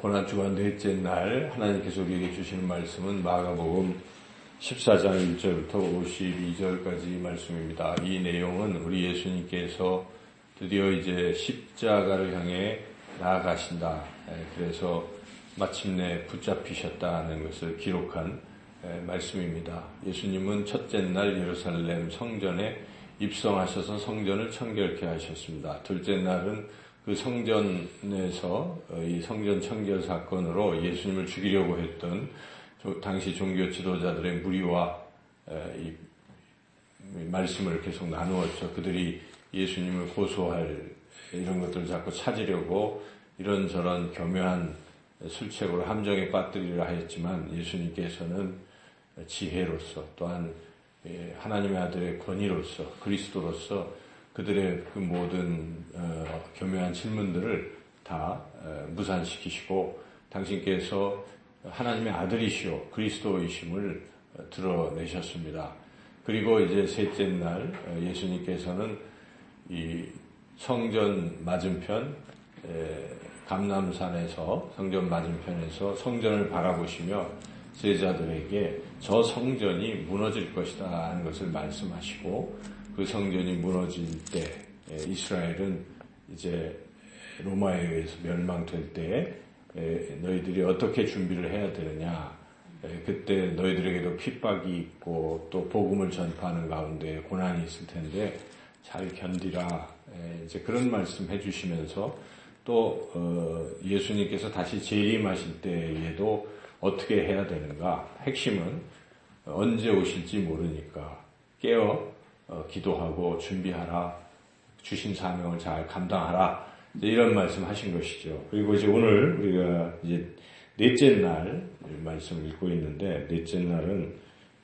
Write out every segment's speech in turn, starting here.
고난주간 넷째 날 하나님께서 우리에게 주시는 말씀은 마가복음 14장 1절부터 52절까지 말씀입니다. 이 내용은 우리 예수님께서 드디어 이제 십자가를 향해 나아가신다. 그래서 마침내 붙잡히셨다는 것을 기록한 말씀입니다. 예수님은 첫째 날 예루살렘 성전에 입성하셔서 성전을 청결케 하셨습니다. 둘째 날은 그 성전에서 이 성전 청결 사건으로 예수님을 죽이려고 했던 당시 종교 지도자들의 무리와 이 말씀을 계속 나누었죠. 그들이 예수님을 고소할 이런 것들을 자꾸 찾으려고 이런저런 교묘한 술책으로 함정에 빠뜨리려 하였지만 예수님께서는 지혜로서 또한 하나님의 아들의 권위로서 그리스도로서 그들의 그 모든 교묘한 질문들을 다 무산시키시고 당신께서 하나님의 아들이시오 그리스도이심을 드러내셨습니다. 그리고 이제 셋째 날 예수님께서는 이 성전 맞은편 감람산에서 성전 맞은편에서 성전을 바라보시며 제자들에게 저 성전이 무너질 것이다 하는 것을 말씀하시고 그 성전이 무너질 때 이스라엘은 이제 로마에 의해서 멸망될 때 너희들이 어떻게 준비를 해야 되느냐. 그때 너희들에게도 핍박이 있고 또 복음을 전파하는 가운데 고난이 있을 텐데 잘 견디라. 이제 그런 말씀 해주시면서 또 예수님께서 다시 재림하실 때에도 어떻게 해야 되는가. 핵심은 언제 오실지 모르니까 깨어 기도하고 준비하라. 주신 사명을 잘 감당하라. 이런 말씀 하신 것이죠. 그리고 이제 오늘 우리가 이제 넷째 날 말씀을 읽고 있는데 넷째 날은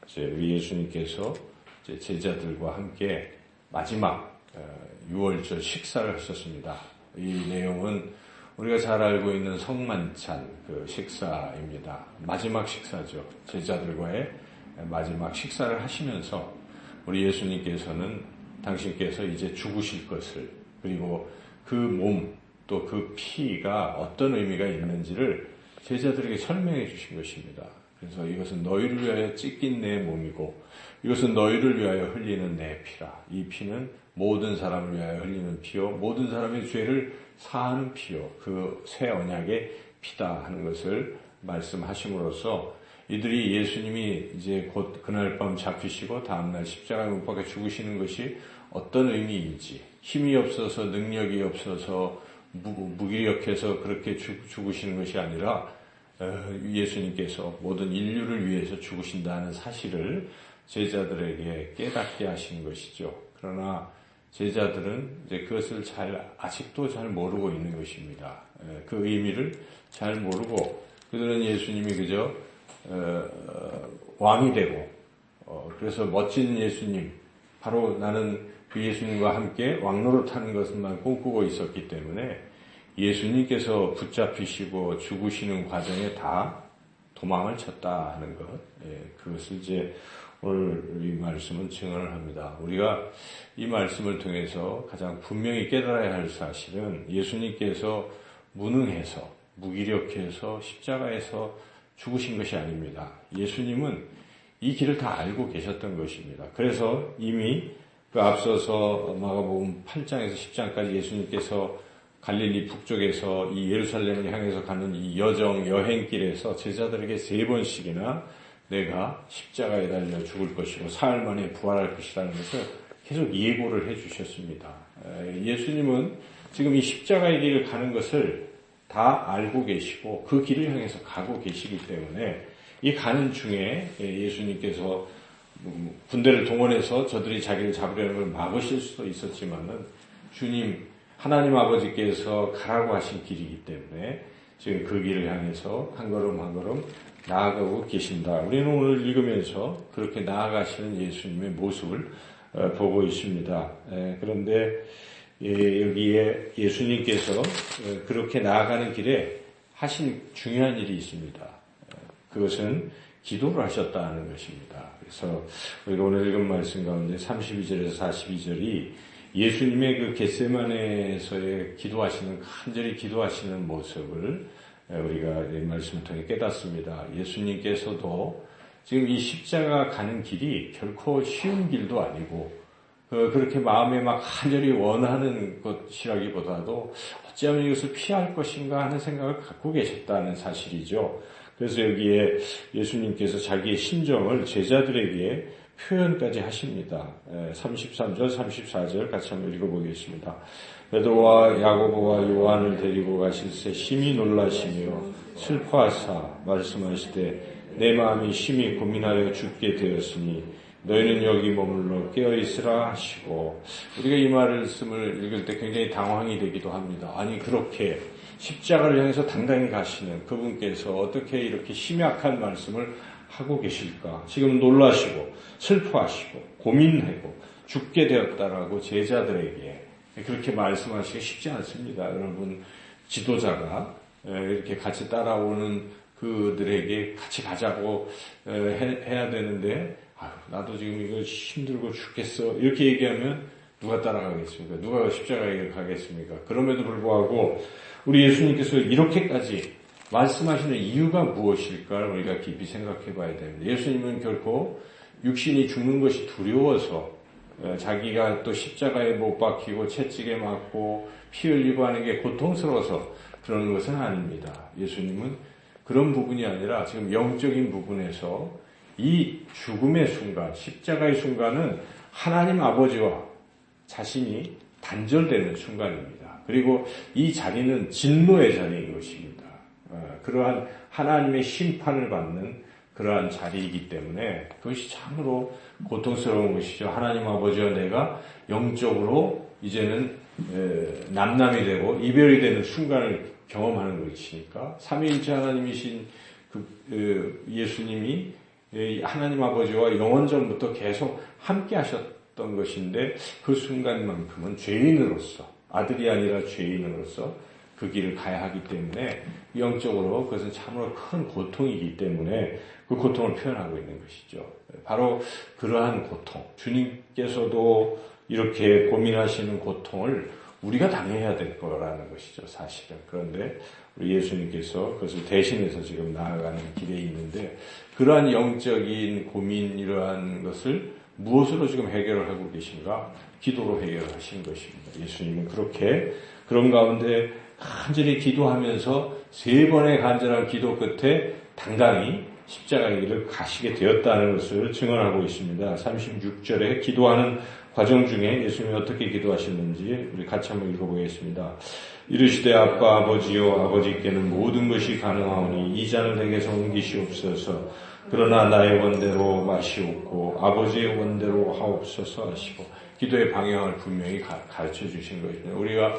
이제 우리 예수님께서 이제 제자들과 함께 마지막 유월절 식사를 하셨습니다. 이 내용은 우리가 잘 알고 있는 성만찬 그 식사입니다. 마지막 식사죠. 제자들과의 마지막 식사를 하시면서 우리 예수님께서는 당신께서 이제 죽으실 것을 그리고 그 몸 또 그 피가 어떤 의미가 있는지를 제자들에게 설명해 주신 것입니다. 그래서 이것은 너희를 위하여 찢긴 내 몸이고 이것은 너희를 위하여 흘리는 내 피라. 이 피는 모든 사람을 위하여 흘리는 피요 모든 사람의 죄를 사하는 피요 그 새 언약의 피다 하는 것을 말씀하심으로써 이들이 예수님이 이제 곧 그날 밤 잡히시고 다음날 십자가에 못 박혀 죽으시는 것이 어떤 의미인지 힘이 없어서 능력이 없어서 무기력해서 그렇게 죽으시는 것이 아니라 예수님께서 모든 인류를 위해서 죽으신다는 사실을 제자들에게 깨닫게 하신 것이죠. 그러나 제자들은 이제 그것을 아직도 잘 모르고 있는 것입니다. 그 의미를 잘 모르고 그들은 예수님이 그저 왕이 되고 그래서 멋진 예수님 바로 나는 그 예수님과 함께 왕노릇하는 것만 꿈꾸고 있었기 때문에 예수님께서 붙잡히시고 죽으시는 과정에 다 도망을 쳤다 하는 것 그것을 이제 오늘 이 말씀은 증언을 합니다. 우리가 이 말씀을 통해서 가장 분명히 깨달아야 할 사실은 예수님께서 무능해서 무기력해서 십자가에서 죽으신 것이 아닙니다. 예수님은 이 길을 다 알고 계셨던 것입니다. 그래서 이미 그 앞서서 마가복음 8장에서 10장까지 예수님께서 갈릴리 북쪽에서 이 예루살렘을 향해서 가는 이 여행길에서 제자들에게 3번씩이나 내가 십자가에 달려 죽을 것이고 사흘 만에 부활할 것이라는 것을 계속 예고를 해주셨습니다. 예수님은 지금 이 십자가의 길을 가는 것을 다 알고 계시고 그 길을 향해서 가고 계시기 때문에 이 가는 중에 예수님께서 군대를 동원해서 저들이 자기를 잡으려는 걸 막으실 수도 있었지만은 주님 하나님 아버지께서 가라고 하신 길이기 때문에 지금 그 길을 향해서 한 걸음 한 걸음 나아가고 계신다. 우리는 오늘 읽으면서 그렇게 나아가시는 예수님의 모습을 보고 있습니다. 그런데 여기에 예수님께서 그렇게 나아가는 길에 하신 중요한 일이 있습니다. 그것은 기도를 하셨다는 것입니다. 그래서 우리가 오늘 읽은 말씀 가운데 32절에서 42절이 예수님의 그 겟세마네에서의 기도하시는 간절히 기도하시는 모습을 우리가 이 말씀을 통해 깨닫습니다. 예수님께서도 지금 이 십자가 가는 길이 결코 쉬운 길도 아니고 그렇게 마음에 막 간절히 원하는 것이라기보다도 어찌하면 이것을 피할 것인가 하는 생각을 갖고 계셨다는 사실이죠. 그래서 여기에 예수님께서 자기의 심정을 제자들에게 표현까지 하십니다. 33절, 34절 같이 한번 읽어보겠습니다. 베드로와 야고보와 요한을 데리고 가실새 심히 놀라시며 슬퍼하사 말씀하시되 내 마음이 심히 고민하여 죽게 되었으니 너희는 여기 머물러 깨어있으라 하시고, 우리가 이 말씀을 읽을 때 굉장히 당황이 되기도 합니다. 아니 그렇게 십자가를 향해서 당당히 가시는 그분께서 어떻게 이렇게 심약한 말씀을 하고 계실까? 지금 놀라시고 슬퍼하시고 고민하고 죽게 되었다라고 제자들에게 그렇게 말씀하시기 쉽지 않습니다. 여러분, 지도자가 이렇게 같이 따라오는 그들에게 같이 가자고 해야 되는데, 나도 지금 이거 힘들고 죽겠어 이렇게 얘기하면 누가 따라가겠습니까? 누가 십자가에 가겠습니까? 그럼에도 불구하고 우리 예수님께서 이렇게까지 말씀하시는 이유가 무엇일까 우리가 깊이 생각해 봐야 됩니다. 예수님은 결코 육신이 죽는 것이 두려워서 자기가 또 십자가에 못 박히고 채찍에 맞고 피 흘리고 하는 게 고통스러워서 그러는 것은 아닙니다. 예수님은 그런 부분이 아니라 지금 영적인 부분에서 이 죽음의 순간, 십자가의 순간은 하나님 아버지와 자신이 단절되는 순간입니다. 그리고 이 자리는 진노의 자리인 것입니다. 그러한 하나님의 심판을 받는 그러한 자리이기 때문에 그것이 참으로 고통스러운 것이죠. 하나님 아버지와 내가 영적으로 이제는 남남이 되고 이별이 되는 순간을 경험하는 것이니까 삼위일체 하나님이신 예수님이 하나님 아버지와 영원전부터 계속 함께 하셨던 것인데 그 순간만큼은 죄인으로서, 아들이 아니라 죄인으로서 그 길을 가야 하기 때문에 영적으로 그것은 참으로 큰 고통이기 때문에 그 고통을 표현하고 있는 것이죠. 바로 그러한 고통, 주님께서도 이렇게 고민하시는 고통을 우리가 당해야 될 거라는 것이죠, 사실은. 그런데 우리 예수님께서 그것을 대신해서 지금 나아가는 길에 있는데, 그러한 영적인 고민, 이러한 것을 무엇으로 지금 해결을 하고 계신가? 기도로 해결하신 것입니다. 예수님은 그렇게 그런 가운데 간절히 기도하면서 3번의 간절한 기도 끝에 당당히 십자가의 길을 가시게 되었다는 것을 증언하고 있습니다. 36절에 기도하는 과정 중에 예수님이 어떻게 기도하셨는지 우리 같이 한번 읽어보겠습니다. 이르시되 아빠 아버지여, 아버지께는 모든 것이 가능하오니 이 잔을 내게서 옮기시옵소서. 그러나 나의 원대로 마시옵고 아버지의 원대로 하옵소서 하시고, 기도의 방향을 분명히 가르쳐 주신 것입니다. 우리가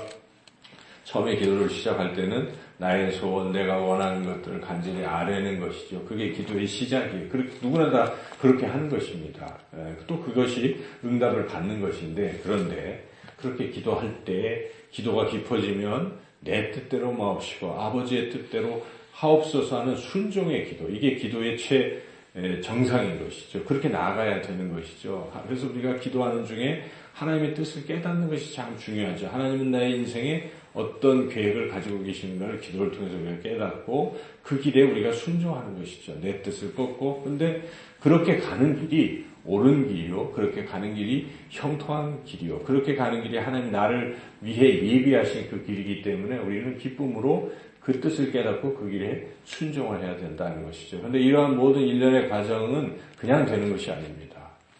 처음에 기도를 시작할 때는 나의 소원, 내가 원하는 것들을 간절히 아뢰는 것이죠. 그게 기도의 시작이에요. 누구나 다 그렇게 하는 것입니다. 또 그것이 응답을 받는 것인데, 그런데 그렇게 기도할 때 기도가 깊어지면 내 뜻대로 마옵시고 아버지의 뜻대로 하옵소서 하는 순종의 기도, 이게 기도의 정상인 것이죠. 그렇게 나아가야 되는 것이죠. 그래서 우리가 기도하는 중에 하나님의 뜻을 깨닫는 것이 참 중요하죠. 하나님은 나의 인생에 어떤 계획을 가지고 계시는가를 기도를 통해서 우리가 깨닫고 그 길에 우리가 순종하는 것이죠. 내 뜻을 뻗고. 근데 그렇게 가는 길이 옳은 길이요, 그렇게 가는 길이 형통한 길이요, 그렇게 가는 길이 하나님 나를 위해 예비하신 그 길이기 때문에 우리는 기쁨으로 그 뜻을 깨닫고 그 길에 순종을 해야 된다는 것이죠. 그런데 이러한 모든 일련의 과정은 그냥 되는 것이 아닙니다.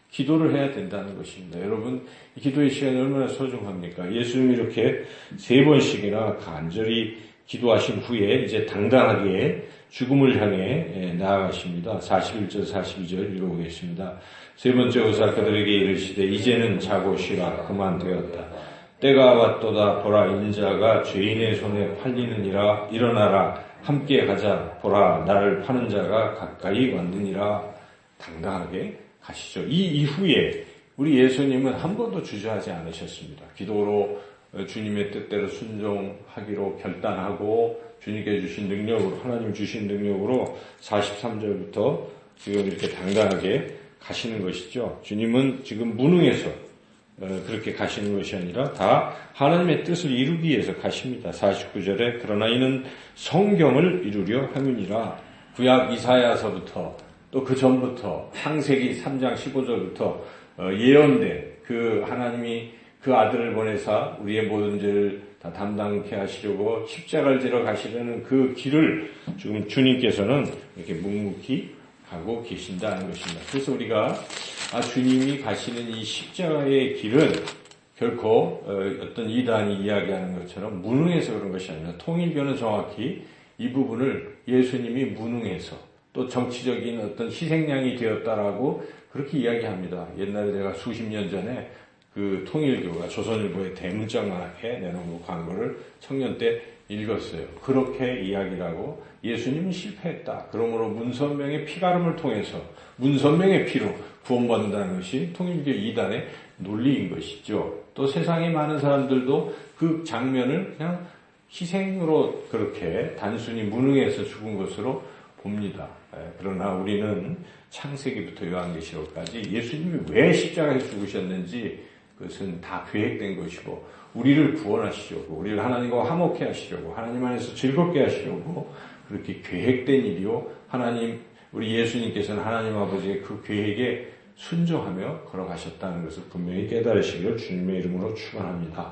기도를 해야 된다는 것입니다. 여러분, 이 기도의 시간이 얼마나 소중합니까? 예수님이 이렇게 3번씩이나 간절히 기도하신 후에 이제 당당하게 죽음을 향해 나아가십니다. 41절, 42절 읽어보겠습니다. 3번째 오사 그들에게 이르시되 이제는 자고 쉬라. 그만 되었다. 때가 왔도다. 보라, 인자가 죄인의 손에 팔리느니라. 일어나라. 함께 가자. 보라, 나를 파는 자가 가까이 왔느니라. 당당하게 가시죠. 이 이후에 우리 예수님은 한 번도 주저하지 않으셨습니다. 기도로 주님의 뜻대로 순종하기로 결단하고 주님께 주신 능력으로, 하나님 주신 능력으로 43절부터 지금 이렇게 당당하게 가시는 것이죠. 주님은 지금 무능해서 그렇게 가시는 것이 아니라 다 하나님의 뜻을 이루기 위해서 가십니다. 49절에 그러나 이는 성경을 이루려 함이니라. 구약 이사야서부터 또 그 전부터 창세기 3장 15절부터 예언된 그 하나님이 그 아들을 보내사 우리의 모든 죄를 다 담당케 하시려고 십자가를 지러 가시려는 그 길을 지금 주님께서는 이렇게 묵묵히 가고 계신다는 것입니다. 그래서 우리가 주님이 가시는 이 십자가의 길은 결코 어떤 이단이 이야기하는 것처럼 무능해서 그런 것이 아니라 통일교는 정확히 이 부분을 예수님이 무능해서 또 정치적인 어떤 희생양이 되었다라고 그렇게 이야기합니다. 옛날에 제가 수십 년 전에 그 통일교가 조선일보에 대문짝만하게 내놓은 광고를 청년 때 읽었어요. 그렇게 이야기를 하고 예수님은 실패했다. 그러므로 문선명의 피가름을 통해서 문선명의 피로 구원받는다는 것이 통일교 이단의 논리인 것이죠. 또 세상에 많은 사람들도 그 장면을 그냥 희생으로 그렇게 단순히 무능해서 죽은 것으로 봅니다. 그러나 우리는 창세기부터 요한계시록까지 예수님이 왜 십자가에 죽으셨는지 그것은 다 계획된 것이고 우리를 구원하시려고 우리를 하나님과 화목해 하시려고 하나님 안에서 즐겁게 하시려고 그렇게 계획된 일이요. 우리 예수님께서는 하나님 아버지의 그 계획에 순종하며 걸어가셨다는 것을 분명히 깨달으시기를 주님의 이름으로 축원합니다.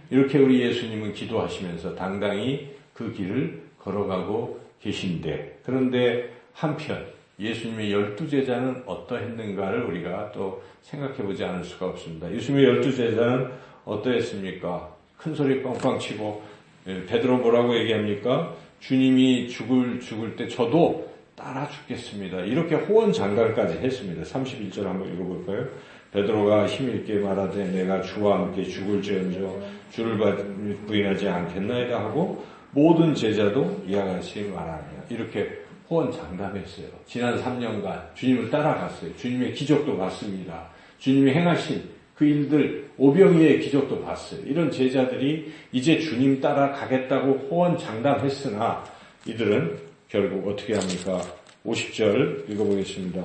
이렇게 우리 예수님은 기도하시면서 당당히 그 길을 걸어가고 계신데 그런데 한편 예수님의 12제자는 어떠했는가를 우리가 또 생각해보지 않을 수가 없습니다. 예수님의 12제자는 어떠했습니까? 큰 소리 뻥뻥 치고 베드로 뭐라고 얘기합니까? 주님이 죽을 때 저도 따라 죽겠습니다. 이렇게 호언장담까지 했습니다. 31절 한번 읽어볼까요? 베드로가 힘있게 말하되 내가 주와 함께 죽을지언정 주를 부인하지 않겠나이다 하고 모든 제자도 이와 같이 말하느냐. 이렇게 호언장담했어요. 지난 3년간 주님을 따라갔어요. 주님의 기적도 봤습니다. 주님이 행하신 그 일들 오병이의 기적도 봤어요. 이런 제자들이 이제 주님 따라가겠다고 호언장담했으나 이들은 결국 어떻게 합니까? 50절 읽어보겠습니다.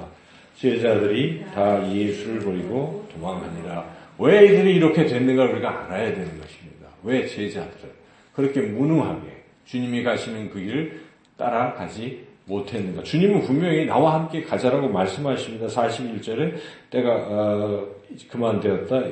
제자들이 다 예수를 버리고 도망하니라. 왜 이들이 이렇게 됐는가 우리가 알아야 되는 것입니다. 왜 제자들은 그렇게 무능하게 주님이 가시는 그 길을 따라가지 못했는가. 주님은 분명히 나와 함께 가자라고 말씀하십니다. 41절에 때가 그만되었다.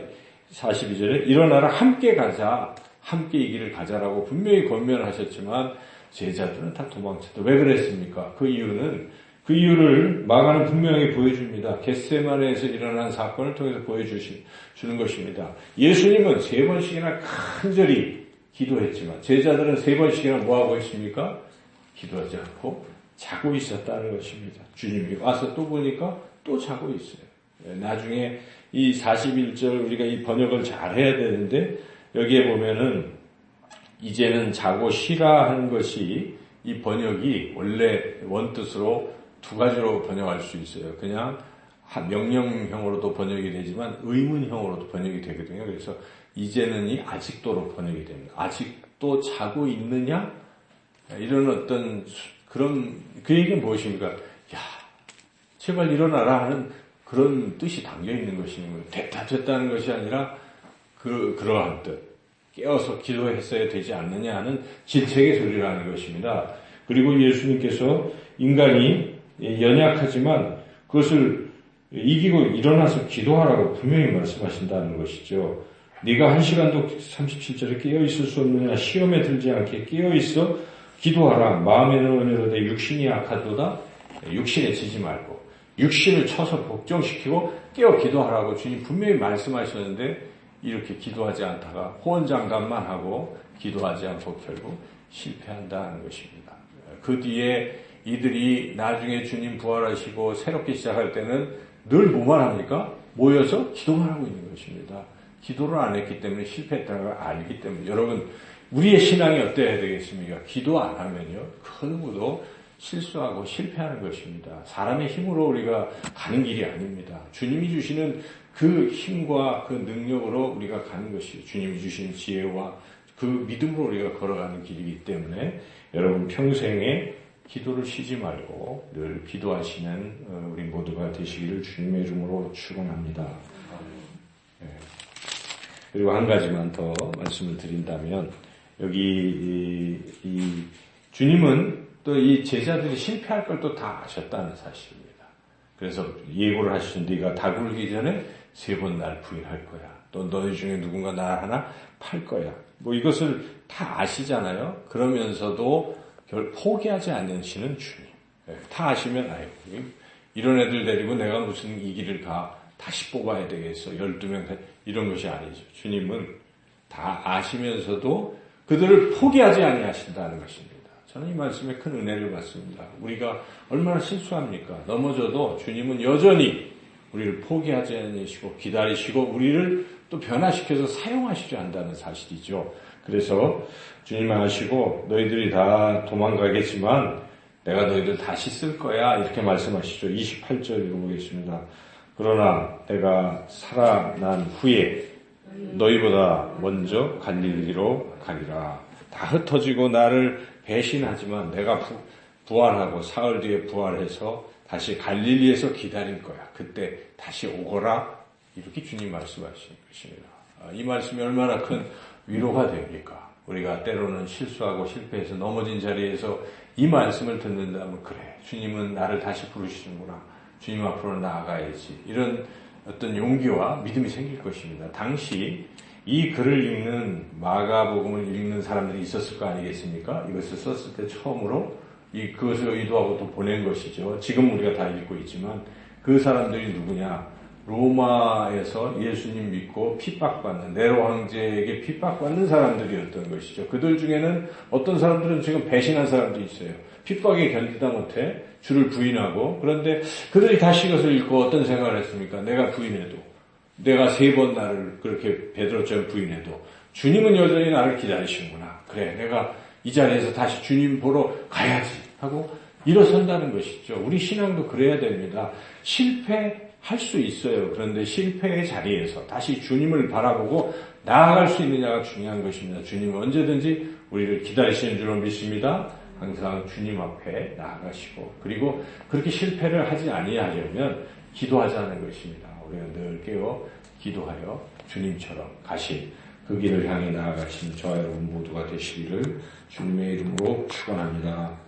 42절에 일어나라 함께 가자. 함께 이 길을 가자라고 분명히 권면하셨지만 제자들은 다 도망쳤다. 왜 그랬습니까? 그 이유를 마가는 분명히 보여줍니다. 겟세마네에서 일어난 사건을 통해서 보여주는 것입니다. 예수님은 3번씩이나 간절히 기도했지만 제자들은 3번씩이나 뭐하고 있습니까? 기도하지 않고 자고 있었다는 것입니다. 주님이 와서 또 보니까 또 자고 있어요. 나중에 이 41절 우리가 이 번역을 잘 해야 되는데 여기에 보면은 이제는 자고 쉬라 하는 것이 이 번역이 원래 원뜻으로 2가지로 번역할 수 있어요. 그냥 명령형으로도 번역이 되지만 의문형으로도 번역이 되거든요. 그래서 이제는이 아직도로 번역이 됩니다. 아직도 자고 있느냐? 이런 어떤 그런 그 얘기는 무엇입니까? 야, 제발 일어나라 하는 그런 뜻이 담겨 있는 것이고 됐다는 것이 아니라 그러한 뜻. 깨어서 기도했어야 되지 않느냐 하는 질책의 소리라는 것입니다. 그리고 예수님께서 인간이 연약하지만 그것을 이기고 일어나서 기도하라고 분명히 말씀하신다는 것이죠. 네가 1시간도 37절에 깨어있을 수 없느냐 시험에 들지 않게 깨어있어 기도하라. 마음에는 은혜로되 육신이 악하도다. 육신에 지지 말고 육신을 쳐서 복종시키고 깨어 기도하라고 주님 분명히 말씀하셨는데 이렇게 기도하지 않다가 호언장담만 하고 기도하지 않고 결국 실패한다는 것입니다. 그 뒤에 이들이 나중에 주님 부활하시고 새롭게 시작할 때는 늘 뭐만 합니까? 모여서 기도만 하고 있는 것입니다. 기도를 안 했기 때문에 실패했다는 걸 알기 때문에 여러분 우리의 신앙이 어때야 되겠습니까? 기도 안 하면요 그 누구도 실수하고 실패하는 것입니다. 사람의 힘으로 우리가 가는 길이 아닙니다. 주님이 주시는 그 힘과 그 능력으로 우리가 가는 것이에요. 주님이 주시는 지혜와 그 믿음으로 우리가 걸어가는 길이기 때문에 여러분 평생에 기도를 쉬지 말고 늘 기도하시는 우리 모두가 되시기를 주님의 이름으로 축원합니다. 네. 그리고 한 가지만 더 말씀을 드린다면 여기 이 주님은 또 이 제자들이 실패할 걸 또 다 아셨다는 사실입니다. 그래서 예고를 하시죠. 네가 다 굴기 전에 3번 날 부인할 거야. 또 너희 중에 누군가 나 하나 팔 거야. 뭐 이것을 다 아시잖아요. 그러면서도 포기하지 않으시는 주님. 다 아시면 아유 이런 애들 데리고 내가 무슨 이 길을 가 다시 뽑아야 되겠어. 12명 이런 것이 아니죠. 주님은 다 아시면서도 그들을 포기하지 아니하신다는 것입니다. 저는 이 말씀에 큰 은혜를 받습니다. 우리가 얼마나 실수합니까? 넘어져도 주님은 여전히 우리를 포기하지 않으시고 기다리시고 우리를 또 변화시켜서 사용하시려 한다는 사실이죠. 그래서 주님 아시고 너희들이 다 도망가겠지만 내가 너희들 다시 쓸 거야 이렇게 말씀하시죠. 28절 읽어보겠습니다. 그러나 내가 살아난 후에 너희보다 먼저 갈릴리로 가리라. 다 흩어지고 나를 배신하지만 내가 부활하고 사흘 뒤에 부활해서 다시 갈릴리에서 기다릴 거야. 그때 다시 오거라. 이렇게 주님 말씀하시는 것입니다. 이 말씀이 얼마나 큰 위로가 됩니까? 우리가 때로는 실수하고 실패해서 넘어진 자리에서 이 말씀을 듣는다면 그래. 주님은 나를 다시 부르시는구나. 주님 앞으로 나아가야지. 이런 어떤 용기와 믿음이 생길 것입니다. 당시 이 글을 읽는 마가복음을 읽는 사람들이 있었을 거 아니겠습니까? 이것을 썼을 때 처음으로 그것을 의도하고 또 보낸 것이죠. 지금 우리가 다 읽고 있지만 그 사람들이 누구냐? 로마에서 예수님 믿고 핍박받는 네로 황제에게 핍박받는 사람들이었던 것이죠. 그들 중에는 어떤 사람들은 지금 배신한 사람도 있어요. 핍박에 견디다 못해 주를 부인하고 그런데 그들이 다시 이것을 읽고 어떤 생각을 했습니까? 내가 부인해도 내가 3번 나를 그렇게 베드로처럼 부인해도 주님은 여전히 나를 기다리시는구나. 그래 내가 이 자리에서 다시 주님 보러 가야지 하고 일어선다는 것이죠. 우리 신앙도 그래야 됩니다. 실패할 수 있어요. 그런데 실패의 자리에서 다시 주님을 바라보고 나아갈 수 있느냐가 중요한 것입니다. 주님은 언제든지 우리를 기다리시는 줄로 믿습니다. 항상 주님 앞에 나아가시고 그리고 그렇게 실패를 하지 아니하려면 기도하자는 것입니다. 우리가 늘 깨어 기도하여 주님처럼 가신 그 길을 향해 나아가신 저와 여러분 모두가 되시기를 주님의 이름으로 축원합니다.